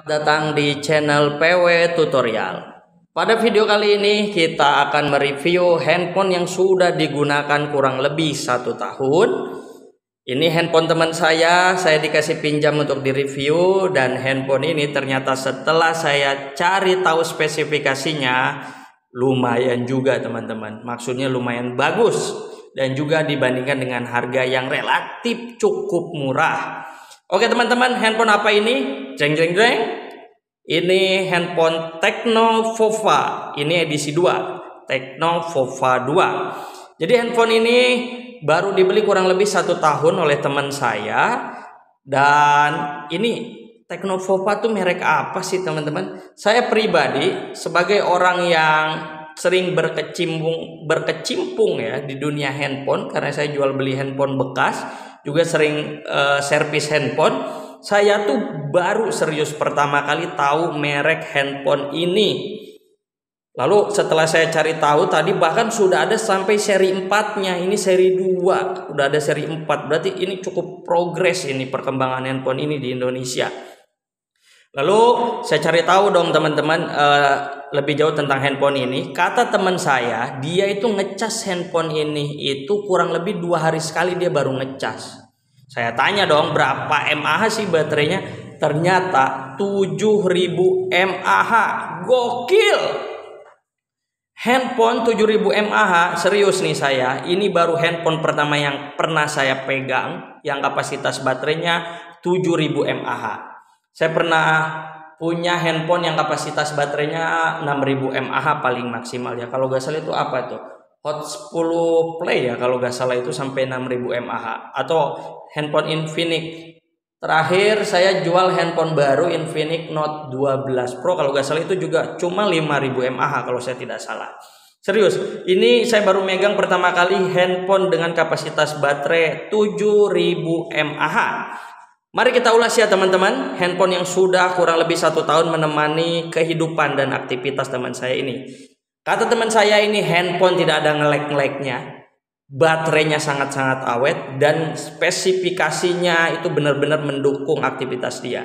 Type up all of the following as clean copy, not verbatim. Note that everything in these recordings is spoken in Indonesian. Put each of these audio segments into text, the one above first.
Datang di channel PW Tutorial. Pada video kali ini kita akan mereview handphone yang sudah digunakan kurang lebih 1 tahun. Ini handphone teman saya dikasih pinjam untuk direview, dan handphone ini ternyata setelah saya cari tahu spesifikasinya lumayan juga teman-teman. Maksudnya lumayan bagus dan juga dibandingkan dengan harga yang relatif cukup murah. Oke teman-teman, handphone apa ini? Jeng jeng jeng. Ini handphone Tecno Vova. Ini edisi 2, Tecno Vova 2. Jadi handphone ini baru dibeli kurang lebih 1 tahun oleh teman saya. Dan ini Tecno Vova tuh merek apa sih teman-teman? Saya pribadi sebagai orang yang sering berkecimpung ya di dunia handphone, karena saya jual beli handphone bekas, juga sering servis handphone. Saya tuh baru serius pertama kali tahu merek handphone ini. Lalu setelah saya cari tahu tadi, bahkan sudah ada sampai seri 4-nya. Ini seri 2, udah ada seri 4. Berarti ini cukup progres ini perkembangan handphone ini di Indonesia. Lalu saya cari tahu dong teman-teman lebih jauh tentang handphone ini. Kata teman saya, dia itu ngecas handphone ini itu kurang lebih 2 hari sekali dia baru ngecas. Saya tanya dong berapa mAh sih baterainya. Ternyata 7000 mAh. Gokil. Handphone 7000 mAh, serius nih saya. Ini baru handphone pertama yang pernah saya pegang yang kapasitas baterainya 7000 mAh. Saya pernah punya handphone yang kapasitas baterainya 6000 mAh paling maksimal ya. Kalau gak salah itu apa tuh? Hot 10 Play ya kalau gak salah, itu sampai 6000 mAh. Atau handphone Infinix. Terakhir saya jual handphone baru Infinix Note 12 Pro, kalau gak salah itu juga cuma 5000 mAh kalau saya tidak salah. Serius, ini saya baru megang pertama kali handphone dengan kapasitas baterai 7000 mAh. Mari kita ulas ya teman-teman, handphone yang sudah kurang lebih 1 tahun menemani kehidupan dan aktivitas teman saya ini. Kata teman saya ini handphone tidak ada nge-lag-nya, baterainya sangat-sangat awet, dan spesifikasinya itu benar-benar mendukung aktivitas dia.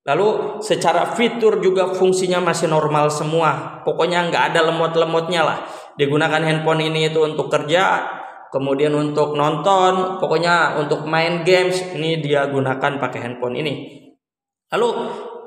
Lalu secara fitur juga fungsinya masih normal semua, pokoknya nggak ada lemot-lemotnya lah. Digunakan handphone ini itu untuk kerja, kemudian untuk nonton, pokoknya untuk main games ini dia gunakan pakai handphone ini. Lalu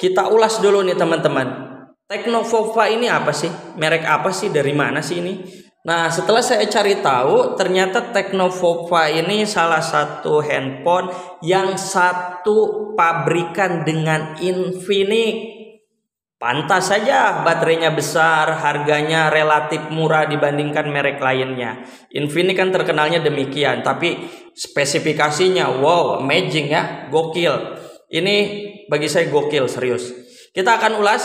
kita ulas dulu nih teman-teman, Tecno Vova ini apa sih? Merek apa sih? Dari mana sih ini? Nah, setelah saya cari tahu, ternyata Tecno Vova ini salah satu handphone yang satu pabrikan dengan Infinix. Pantas saja baterainya besar, harganya relatif murah dibandingkan merek lainnya. Infinix kan terkenalnya demikian, tapi spesifikasinya wow, amazing ya, gokil. Ini bagi saya gokil, serius. Kita akan ulas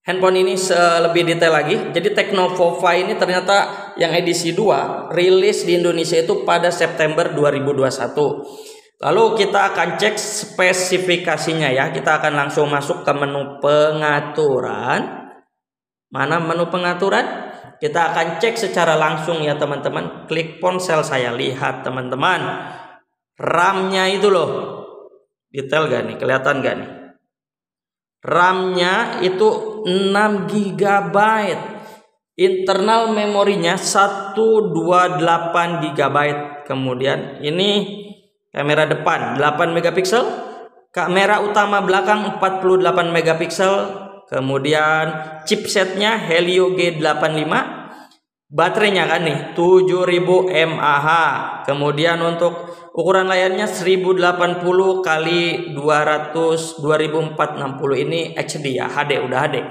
handphone ini lebih detail lagi. Jadi Tecno Vova ini ternyata yang edisi 2 rilis di Indonesia itu pada September 2021. Lalu kita akan cek spesifikasinya ya. Kita akan langsung masuk ke menu pengaturan. Mana menu pengaturan? Kita akan cek secara langsung ya teman-teman. Klik ponsel saya, lihat teman-teman. RAM-nya itu loh. Detail gak nih? Kelihatan gak nih? RAM-nya itu 6 GB. Internal memorinya 128 GB. Kemudian ini kamera depan 8 megapiksel, kamera utama belakang 48 megapiksel, kemudian chipsetnya Helio G85, baterainya kan nih 7000 mAh, kemudian untuk ukuran layarnya 1080 kali 200 2460, ini HD ya, HD, udah HD.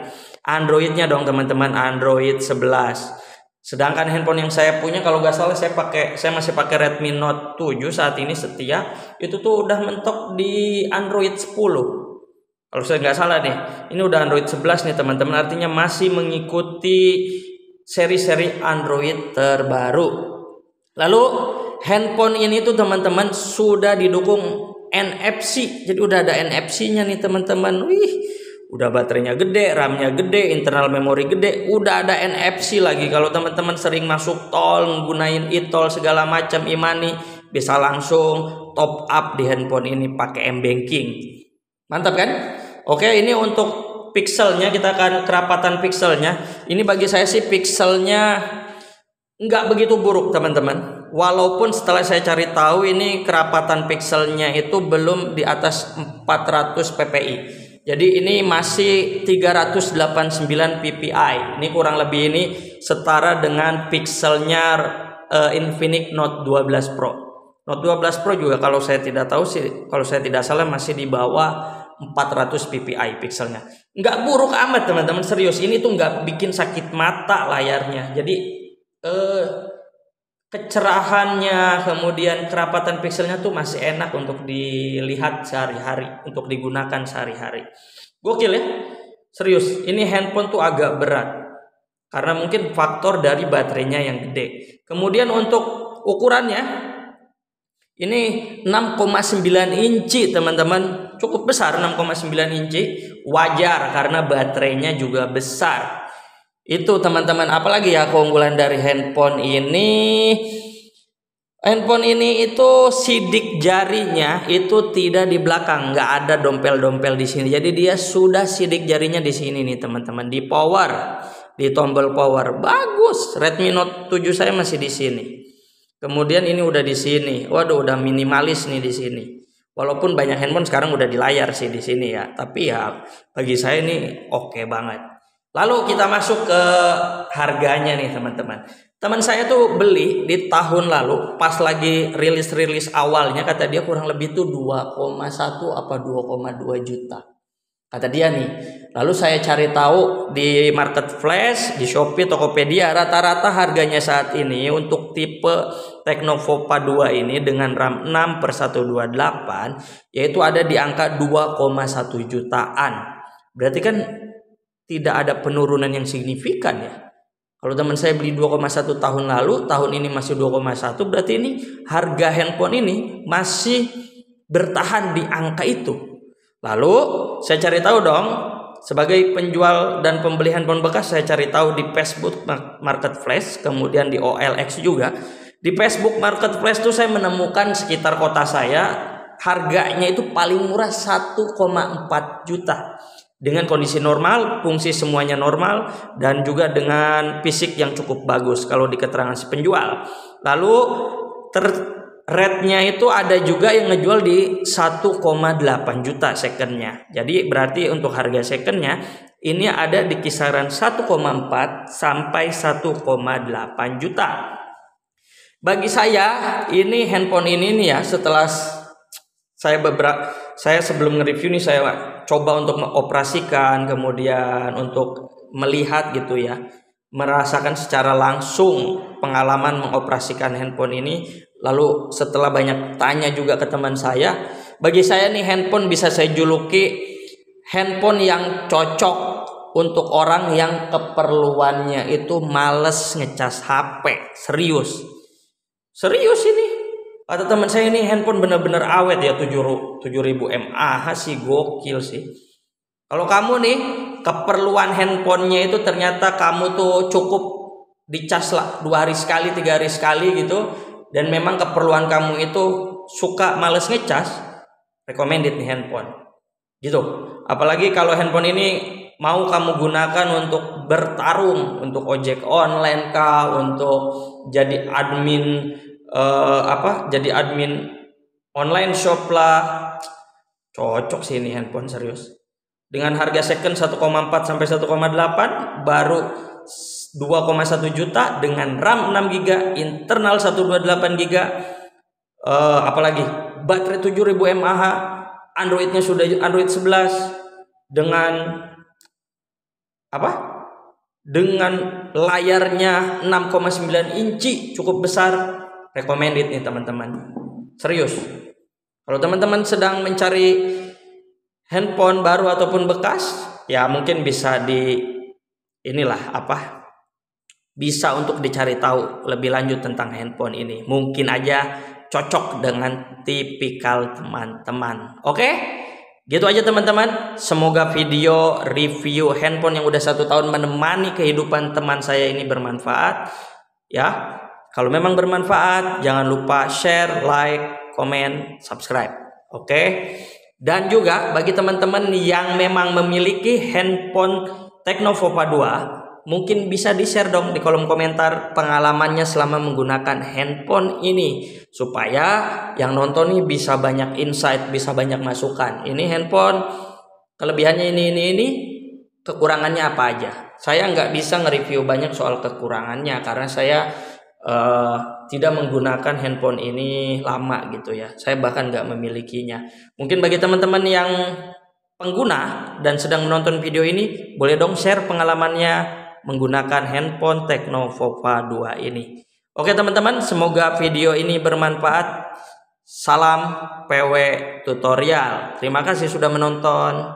Androidnya dong teman-teman, Android 11. Sedangkan handphone yang saya punya kalau nggak salah saya masih pakai Redmi Note 7 saat ini setia, itu tuh udah mentok di Android 10. Kalau saya nggak salah nih, ini udah Android 11 nih teman-teman, artinya masih mengikuti seri-seri Android terbaru. Lalu handphone ini tuh teman-teman sudah didukung NFC, jadi udah ada NFC-nya nih teman-teman. Wih, udah baterainya gede, RAM-nya gede, internal memori gede, udah ada NFC lagi. Kalau teman-teman sering masuk tol, menggunakan e-tol segala macam, e-money, bisa langsung top up di handphone ini pakai m-banking. Mantap kan? Oke, ini untuk pixelnya, kita akan kerapatan pixelnya. Ini bagi saya sih pixelnya nggak begitu buruk teman-teman. Walaupun setelah saya cari tahu ini kerapatan pixelnya itu belum di atas 400 ppi. Jadi ini masih 389 ppi. Ini kurang lebih ini setara dengan pixelnya Infinix Note 12 Pro. Note 12 Pro juga kalau saya tidak tahu sih, kalau saya tidak salah masih di bawah 400 ppi pixelnya. Nggak buruk amat teman-teman, serius. Ini tuh nggak bikin sakit mata layarnya. Jadi kecerahannya, kemudian kerapatan pixelnya tuh masih enak untuk dilihat sehari-hari, untuk digunakan sehari-hari. Gokil ya, serius. Ini handphone tuh agak berat karena mungkin faktor dari baterainya yang gede. Kemudian untuk ukurannya ini 6,9 inci teman-teman, cukup besar. 6,9 inci wajar karena baterainya juga besar. Itu teman-teman. Apalagi ya keunggulan dari handphone ini? Handphone ini itu sidik jarinya itu tidak di belakang, nggak ada dompel-dompel di sini. Jadi dia sudah sidik jarinya di sini nih teman-teman, di power, di tombol power. Bagus. Redmi Note 7 saya masih di sini. Kemudian ini udah di sini. Waduh, udah minimalis nih di sini. Walaupun banyak handphone sekarang udah di layar sih di sini ya. Tapi ya bagi saya ini oke banget. Lalu kita masuk ke harganya nih teman-teman. Teman saya tuh beli di tahun lalu pas lagi rilis awalnya, kata dia kurang lebih tuh 2,1 apa 2,2 juta. Kata dia nih. Lalu saya cari tahu di Marketplace, di Shopee, Tokopedia, rata-rata harganya saat ini untuk tipe Tecnova 2 ini dengan RAM 6/128 yaitu ada di angka 2,1 jutaan. Berarti kan tidak ada penurunan yang signifikan ya. Kalau teman saya beli 2,1 tahun lalu, tahun ini masih 2,1, berarti ini harga handphone ini masih bertahan di angka itu. Lalu saya cari tahu dong, sebagai penjual dan pembeli handphone bekas, saya cari tahu di Facebook Marketplace, kemudian di OLX juga. Di Facebook Marketplace tuh saya menemukan sekitar kota saya harganya itu paling murah 1,4 juta. Dengan kondisi normal, fungsi semuanya normal, dan juga dengan fisik yang cukup bagus kalau di keterangan si penjual. Lalu rate-nya itu ada juga yang ngejual di 1,8 juta secondnya. Jadi berarti untuk harga secondnya ini ada di kisaran 1,4 sampai 1,8 juta. Bagi saya ini handphone ini nih ya, setelah saya sebelum nge-review nih saya coba untuk mengoperasikan, kemudian untuk melihat gitu ya, merasakan secara langsung pengalaman mengoperasikan handphone ini. Lalu setelah banyak tanya juga ke teman saya, bagi saya nih handphone bisa saya juluki handphone yang cocok untuk orang yang keperluannya itu males ngecas HP. Serius ini. Kata teman saya ini handphone bener-bener awet ya, 7000 mAh sih, gokil sih. Kalau kamu nih keperluan handphonenya itu ternyata kamu tuh cukup dicas lah 2 hari sekali, 3 hari sekali gitu, dan memang keperluan kamu itu suka males ngecas, recommended nih handphone gitu. Apalagi kalau handphone ini mau kamu gunakan untuk bertarung, untuk ojek online kah, untuk jadi admin jadi admin online shop lah, cocok sih ini handphone, serius. Dengan harga second 1,4 sampai 1,8 baru 2,1 juta dengan RAM 6 GB, internal 128 GB, apalagi baterai 7000 mAh, Androidnya sudah Android 11 dengan dengan layarnya 6,9 inci cukup besar. Recommended nih teman-teman, serius. Kalau teman-teman sedang mencari handphone baru ataupun bekas, ya mungkin bisa bisa untuk dicari tahu lebih lanjut tentang handphone ini. Mungkin aja cocok dengan tipikal teman-teman. Oke? Gitu aja teman-teman. Semoga video review handphone yang udah 1 tahun menemani kehidupan teman saya ini bermanfaat ya. Kalau memang bermanfaat, jangan lupa share, like, komen, subscribe. Oke? Dan juga bagi teman-teman yang memang memiliki handphone Tecno Vova 2, mungkin bisa di-share dong di kolom komentar pengalamannya selama menggunakan handphone ini, supaya yang nonton nih bisa banyak insight, bisa banyak masukan. Ini handphone kelebihannya ini, kekurangannya apa aja. Saya nggak bisa nge-review banyak soal kekurangannya karena saya tidak menggunakan handphone ini lama gitu ya. Saya bahkan nggak memilikinya. Mungkin bagi teman-teman yang pengguna dan sedang menonton video ini, boleh dong share pengalamannya menggunakan handphone Tecno Vova 2 ini. Oke teman-teman, semoga video ini bermanfaat. Salam PW Tutorial. Terima kasih sudah menonton.